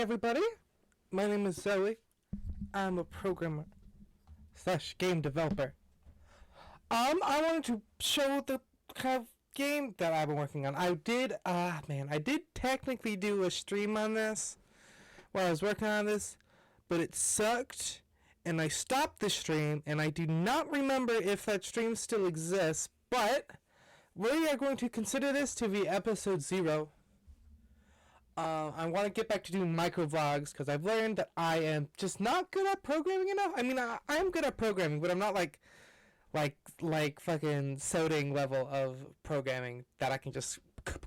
everybody. My name is Zoe. I'm a programmer slash game developer. I wanted to show the kind of game that I've been working on. I did technically do a stream on this while I was working on this, but it sucked and I stopped the stream and I do not remember if that stream still exists, but we are going to consider this to be episode 0. I want to get back to doing micro vlogs because I've learned that I am just not good at programming enough. I mean, I'm good at programming, but I'm not like fucking Soding level of programming that I can just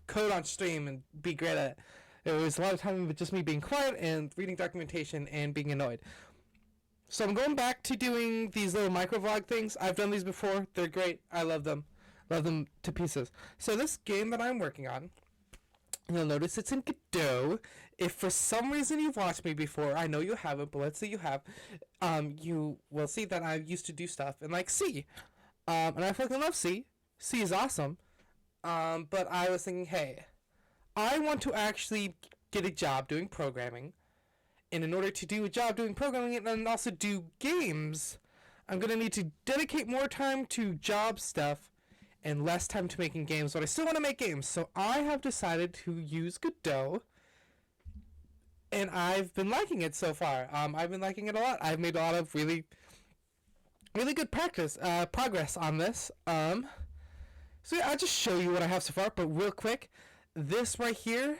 code on stream and be great at. It was a lot of time with just me being quiet and reading documentation and being annoyed. So I'm going back to doing these little micro vlog things. I've done these before. They're great. I love them. Love them to pieces. So this game that I'm working on, you'll notice it's in Godot. If for some reason you've watched me before, I know you haven't, but let's say you have, you will see that I used to do stuff in like C. And I fucking love C. C is awesome. But I was thinking, hey, I want to actually get a job doing programming. And in order to do a job doing programming and also do games, I'm going to need to dedicate more time to job stuff and less time to making games, but I still want to make games. So I have decided to use Godot, and I've been liking it so far. I've been liking it a lot. I've made a lot of really good progress on this. So yeah, I'll just show you what I have so far, but real quick, this right here,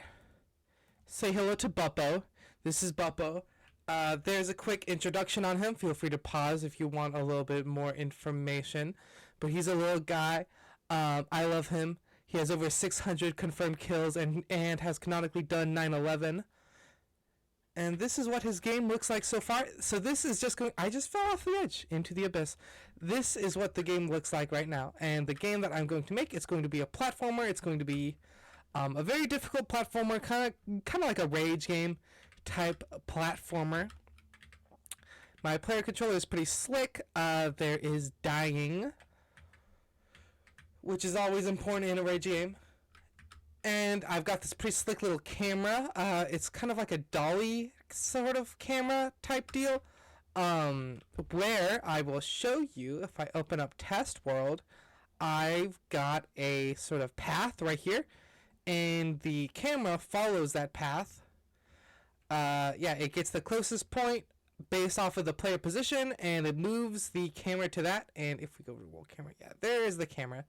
say hello to Bupbo. This is Bupbo. There's a quick introduction on him. Feel free to pause if you want a little bit more information, but he's a little guy. I love him. He has over 600 confirmed kills and has canonically done 9/11. And this is what his game looks like so far. So this is just going... I just fell off the edge into the abyss. This is what the game looks like right now. And the game that I'm going to make, it's going to be a platformer. It's going to be a very difficult platformer, kind of like a rage game type platformer. My player controller is pretty slick. There is dying, which is always important in a rage game. And I've got this pretty slick little camera. It's kind of like a dolly sort of camera type deal, where I will show you, if I open up Test World, I've got a sort of path right here, and the camera follows that path. Yeah, it gets the closest point based off of the player position, and it moves the camera to that. And if we go to the world camera, yeah, there is the camera.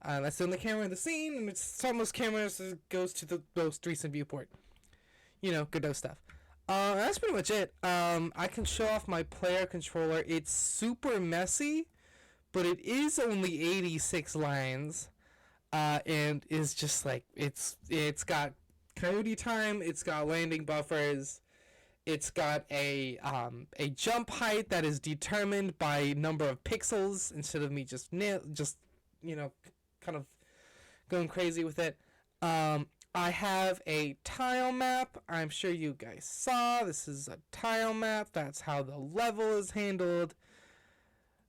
That's the only camera in the scene, and it's almost cameras goes to the most recent viewport. You know, Godot stuff. That's pretty much it. I can show off my player controller. It's super messy, but it is only 86 lines, and is just like it's got coyote time. It's got landing buffers. It's got a jump height that is determined by number of pixels instead of me just you know, kind of going crazy with it. I have a tile map. I'm sure you guys saw. This is a tile map. That's how the level is handled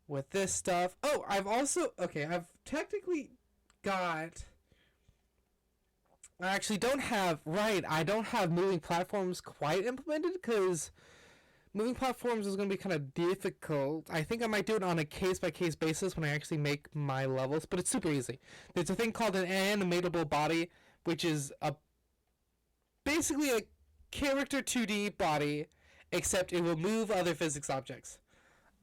with this stuff. Oh, I've technically got... I don't have moving platforms quite implemented because moving platforms is going to be kind of difficult. I think I might do it on a case-by-case basis when I actually make my levels, but it's super easy. There's a thing called an animatable body, which is basically a character 2D body, except it will move other physics objects.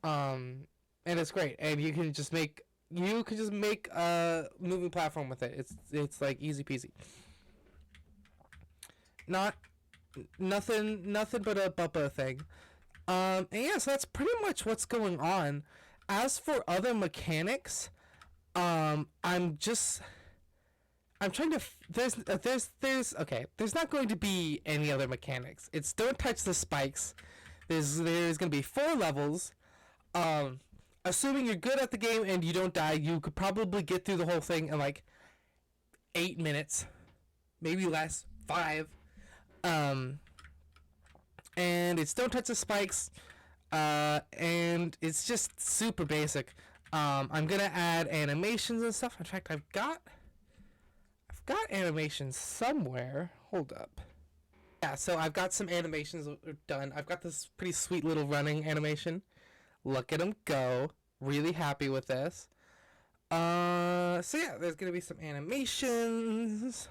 And it's great. And you can just make a moving platform with it. It's like easy peasy. Nothing but a Bupbo thing. And yeah, so that's pretty much what's going on. As for other mechanics, I'm trying to there's not going to be any other mechanics. It's don't touch the spikes. There's going to be 4 levels. Assuming you're good at the game and you don't die, you could probably get through the whole thing in like 8 minutes, maybe less, 5. And it's don't touch the spikes, and it's just super basic. I'm gonna add animations and stuff. In fact, I've got animations somewhere. Hold up. Yeah, so I've got some animations done. I've got this pretty sweet little running animation. Look at him go. Really happy with this. So yeah, there's gonna be some animations.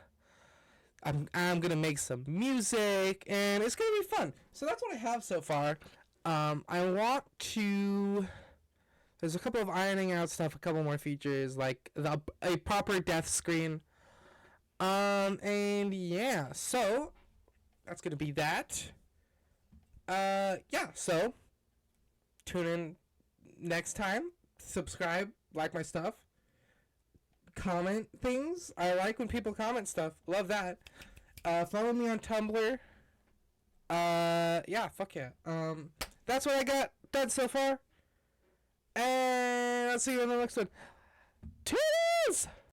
I'm gonna make some music, and it's gonna be fun. So that's what I have so far. I want to. There's a couple of ironing out stuff, a couple more features, like a proper death screen. And yeah, so that's gonna be that. Yeah, so tune in next time. Subscribe, like my stuff, comment things. I like when people comment stuff. Love that. Follow me on Tumblr. Yeah, fuck yeah. That's what I got done so far. And I'll see you in the next one. Cheers!